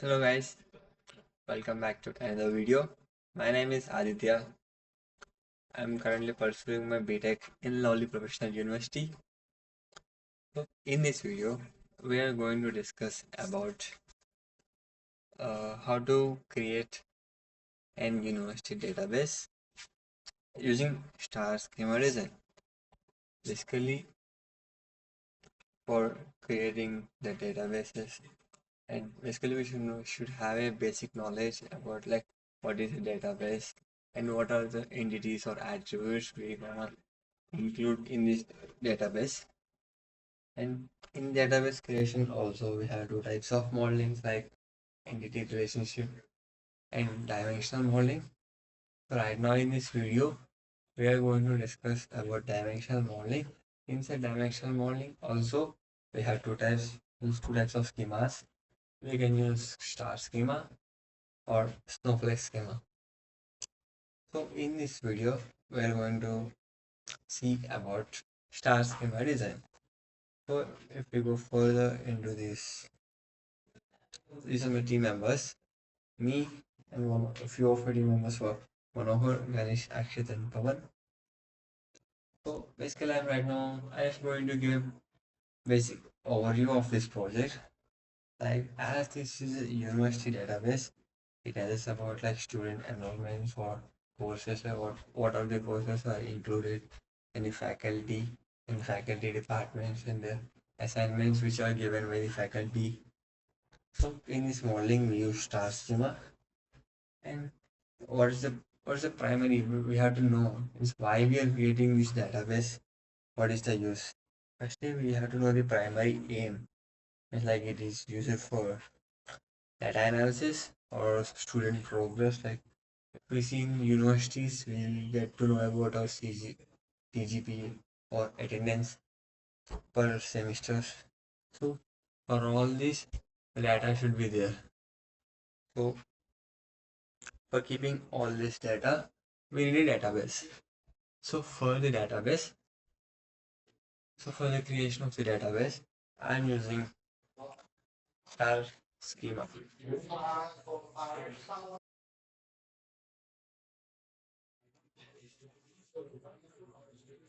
Hello guys, welcome back to another video. My name is Aditya. I'm currently pursuing my BTech in Lovely Professional University. So in this video, we are going to discuss about how to create an university database using star schema design. Basically, for creating the databases, and basically we should have a basic knowledge about like what is a database and what are the entities or attributes we gonna include in this database. And in database creation also we have two types of modelings like entity relationship and dimensional modeling. So right now in this video we are going to discuss about dimensional modeling. Inside dimensional modeling also we have two types of schemas. We can use star schema or snowflake schema. So in this video we are going to see about star schema design. So if we go further into this, these are my team members, me and a few of our team members were Manohar, Ganesh, Akshit and Pavan. So basically I'm just going to give basic overview of this project. Like as this is a university database, it tells about like student enrollment for courses, like what are the courses are included, any faculty in faculty departments and the assignments which are given by the faculty. So in this modeling, we use star schema. And what is the primary we have to know is why we are creating this database. What is the use? Firstly, we have to know the primary aim. It's like it is used for data analysis or student progress. Like if we see in universities, we get to know about our CGP or attendance per semester. So for all this, the data should be there. So for keeping all this data, we need a database. So for the database, so for the creation of the database, I'm using star schema.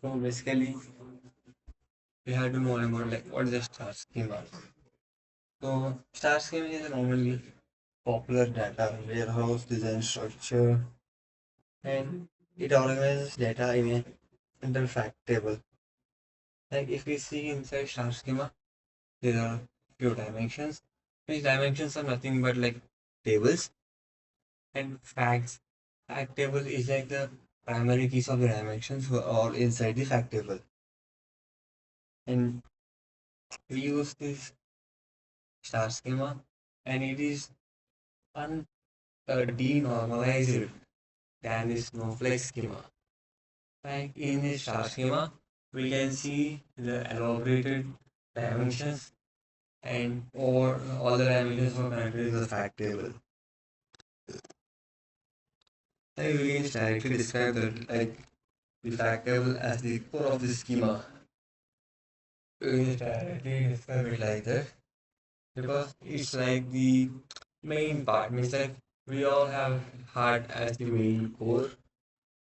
So basically, we have to know about like what is the star schema. So star schema is a normally popular data warehouse design structure, and it organizes data in a central fact table. Like if we see inside star schema, there are few dimensions. These dimensions are nothing but like tables and facts. Fact table is like the primary keys of the dimensions were all inside the fact table. And we use this star schema and it is denormalized than the snowflake schema. Like in the star schema, we can see the elaborated dimensions and or all the dimensions were connected in the fact table. Like we can directly describe the fact table as the core of the schema. We can directly describe it like that because it's like the main part. Means like we all have heart as the main core.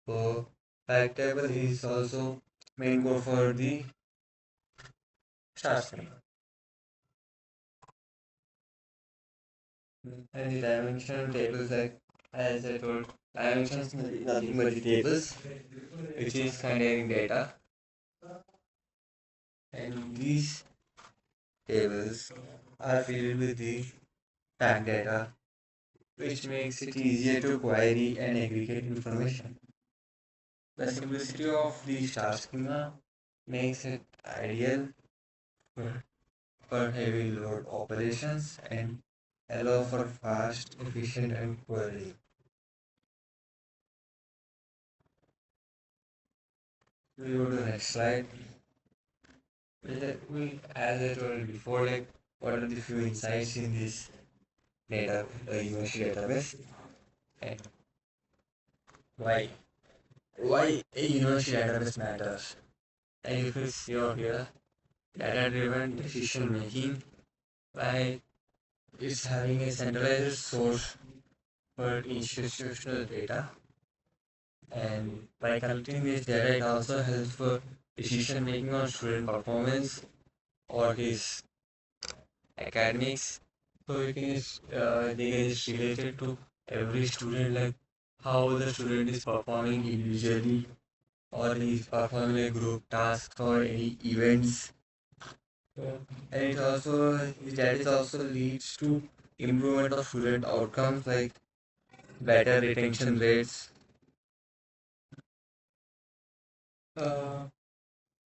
So fact table is also main core for the star schema. And the dimension tables like as I told, dimensions nothing but the tables which is containing data, and these tables are filled with the fact data which makes it easier to query and aggregate information. The simplicity of the star schema makes it ideal for, heavy load operations and allow for fast, efficient and query. We go to the next slide. As I told before, like what are the few insights in this university database, and why a university database matters. Like if you see over here, data-driven decision making, like It's having a centralized source for institutional data, and by collecting this data, it also helps for decision making on student performance or his academics. So you can just they can just relate it to every student, like how the student is performing individually or he's performing a group task or any events. Yeah. And it also that is also leads to improvement of student outcomes like better retention rates. Uh,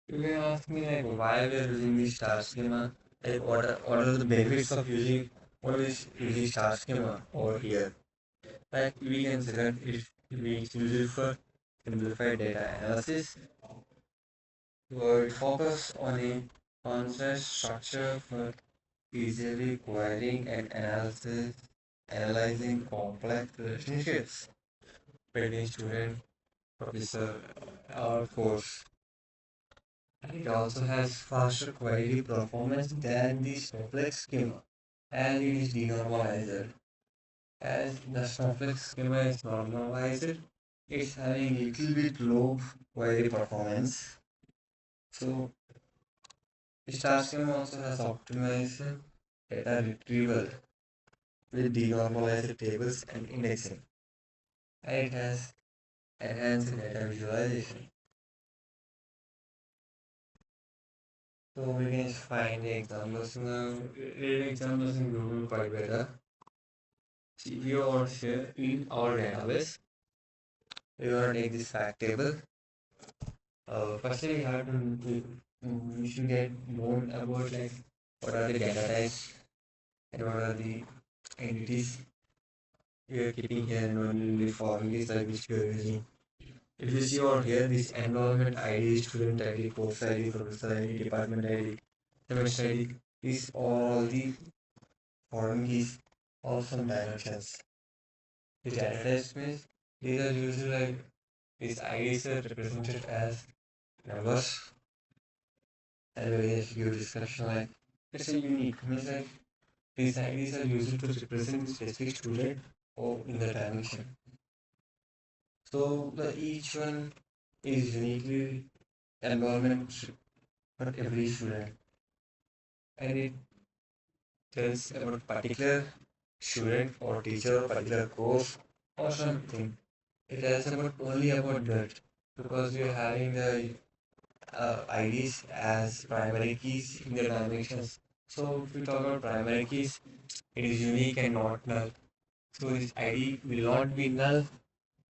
you can ask me like why we are using this star schema, like what are the benefits of using one is using star schema over here. Like we can say that we use it for simplified data analysis, where it focus on a concept structure for easily querying and analyzing complex relationships between student, professor, or course. It also has faster query performance than the Snowflake schema, as it is denormalized. As the Snowflake schema is normalized, it's having little bit low query performance. So the star schema also has optimized data retrieval with denormalized tables and indexing. And it has enhanced data visualization. So we can find the examples in read examples in Google quite better. See here or here in our database, we want to take this fact table. Firstly, we should get known about like what are the data types and what are the entities we are keeping here and what will be formulas like which we are using. If you see over here, this enrollment ID, student ID, course ID, professor ID, department ID, semester ID, these all the foreign keys, all some dimensions. The data types means these are usually like these IDs are represented as numbers, and we just give description like it's a unique means like these IDs are used to represent the specific student or in the dimension. So the each one is uniquely enrollment for every student, and it tells about particular student or teacher or particular course or something. It tells about only about that because we are having the IDs as primary keys in the dimensions. So if we talk about primary keys, it is unique and not null. So this ID will not be null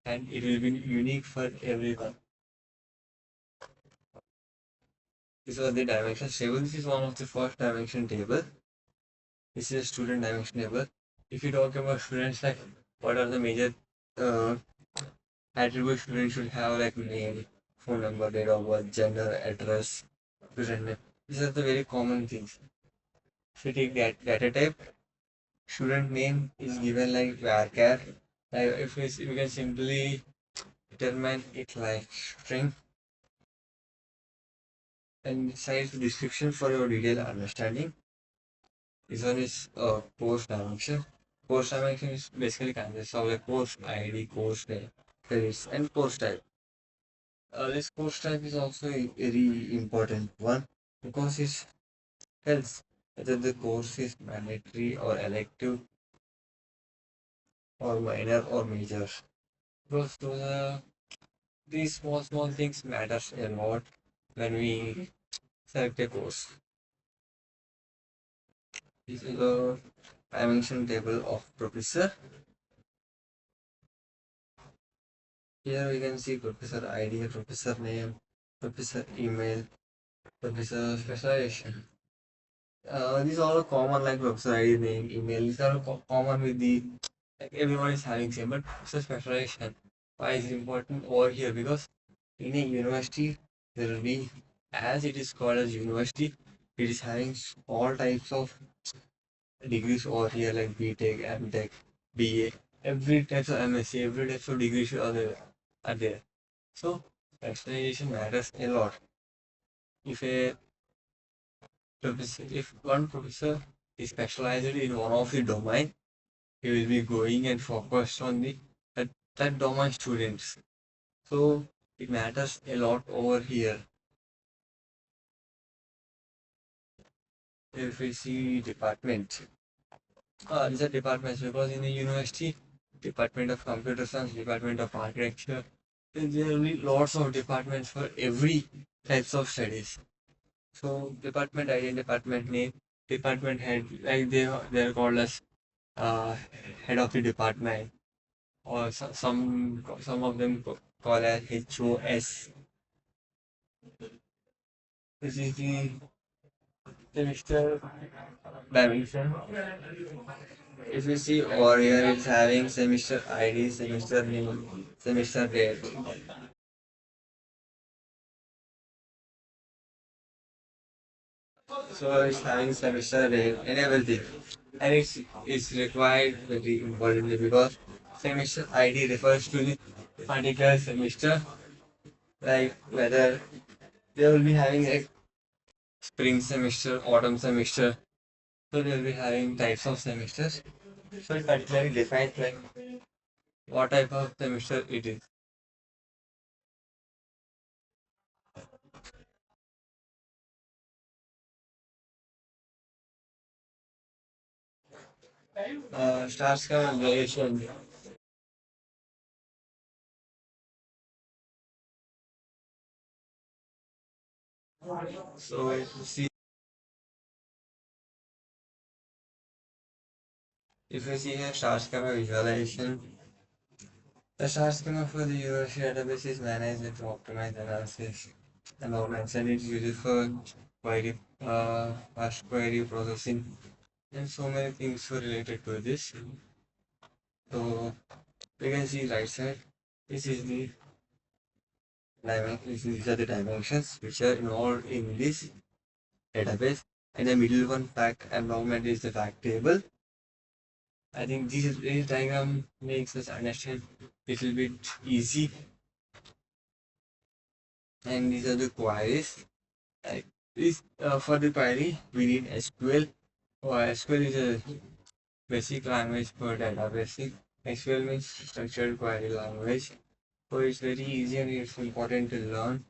and it will be unique for everyone. These are the dimension table. This is one of the first dimension table. This is a student dimension table. If you talk about students, like what are the major uh, attributes students should have, like name, phone number, date of birth, gender, address, present name. These are the very common things. If you take that data type, student name is given like varchar. Like if we can simply determine it like string and size description for your detailed understanding. This one is post dimension. Post dimension is basically consists of like post ID, course name, credits, and course type. This course type is also a very important one because it tells whether the course is mandatory or elective or minor or major. Those are these small things matters a lot when we select a course. This is the dimension table of professor. Here we can see professor ID, professor name, professor email, professor specialization. These are all common like professor ID, name, email. These are all common with the like everyone is having same, but professor specialization. Why is it important over here? Because in a university there will be, as it is called as university, it is having all types of degrees over here like BTech, MTech, BA, every types of MSc, every types of degrees are there. So specialization matters a lot. If a professor, if one professor He specialized in one of the domain. He will be going and focused on the that domain students. So it matters a lot over here. If we see department, these are departments because in the university, Department of Computer Science, Department of Architecture, there will be lots of departments for every types of studies. So department ID, department name, department head, like they are called as uh, head of the department, or some of them call as HOS. This is the semester dimension. If you see over here, it's having semester ID, semester name, semester date. So it's having semester date and everything. And it's required very importantly because semester ID refers to the particular semester, like whether they will be having a spring semester, autumn semester. So they will be having types of semesters. So it particularly defines like what type of semester it is. Stars come variation. So if you see here star schema visualization, the star schema for the university database is managed to optimize analysis and augments, and it's used for query, fast query processing, and so many things were related to this. So we can see right side. This is the these are the dimensions which are involved in this database, and the middle one fact environment is the fact table. I think this diagram makes us understand little bit easy. And these are the queries. Like this for the query, we need SQL. SQL is a basic language for database. SQL means structured query language. So it's very easy and it's important to learn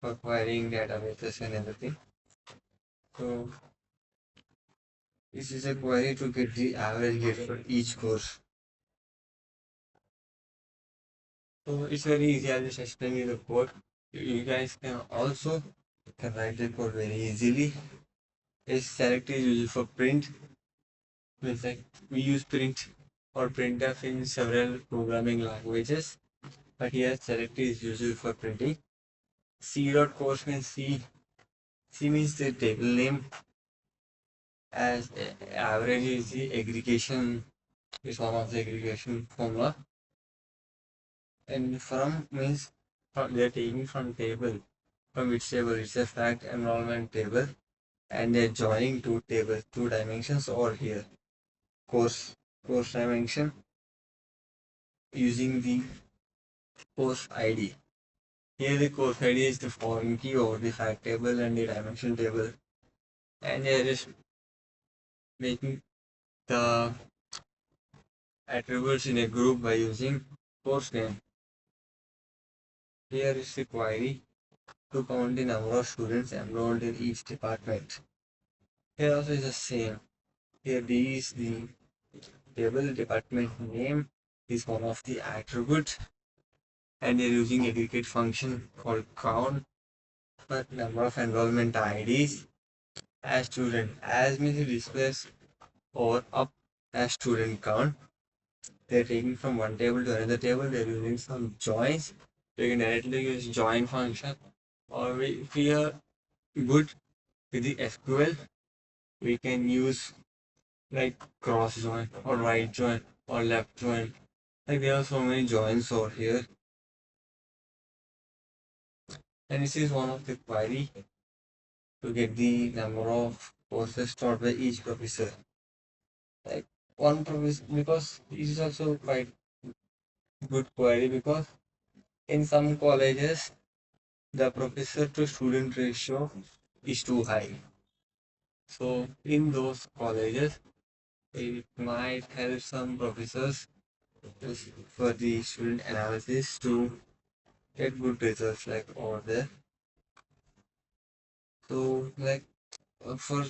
for querying databases and everything. So this is a query to get the average grade for each course. So it's very easy. I'll just explain you the code. You guys can write the code very easily. Is select is used for print. Means like we use print or printf in several programming languages, but here select is used for printing. C dot course means C. C means the table name, as average is the aggregation is one of the aggregation formula, and from means they are taking from table. From which table? It's a fact enrollment table, and they're joining two tables, two dimensions over here. Course dimension using the course ID. Here the course ID is the foreign key over the fact table and the dimension table, and they are just making the attributes in a group by using course name. Here is the query to count the number of students enrolled in each department. Here also is the same. Here D is the table department name is one of the attributes, and they're using aggregate function called count for number of enrollment IDs as student. As means it displays or up as student count. They're taking from one table to another table. They're using some joins. You can directly use join function, or if we are good with the SQL, we can use like cross join or right join or left join. Like there are so many joins over here, and this is one of the query to get the number of courses taught by each professor. Like one professor, because this is also quite good query because in some colleges the professor to student ratio is too high. So in those colleges, it might help some professors for the student analysis to get good results like over there. So like for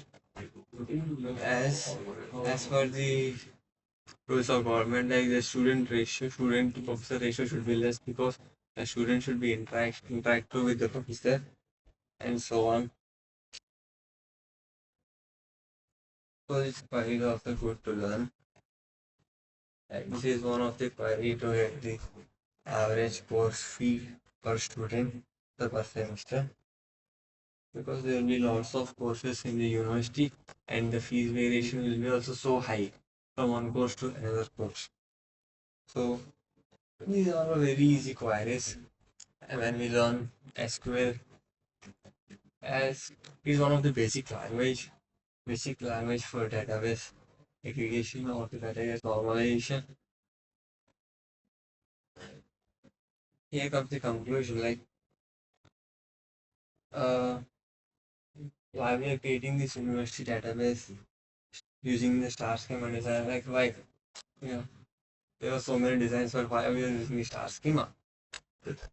as as for the rules of government, like the student to professor ratio should be less because the student should be interactive with the professor and so on. So it's quite also good to learn. Like this is one of the query to get the average course fee per student per semester because there will be lots of courses in the university and the fees variation will be also so high from one course to another course. So these are all very easy queries. And when we learn SQL as is one of the basic language for database aggregation or the database normalization. Here comes the conclusion like uh, why we are creating this university database using the star schema design, like why, you know, there are so many designs for why we are using the star schema.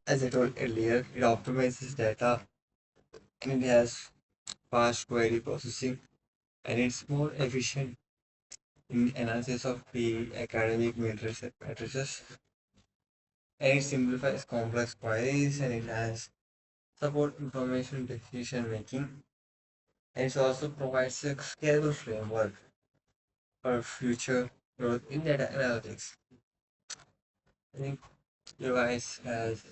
As I told earlier, it optimizes data and it has fast query processing and it's more efficient in analysis of the academic matrices and it simplifies complex queries and it has support information decision making and it also provides a scalable framework for future growth in data analytics. I think you guys have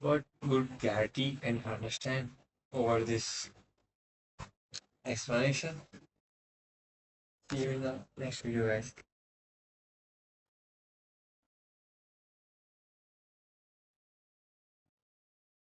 got good clarity and understand over this explanation. See you in the next video, guys.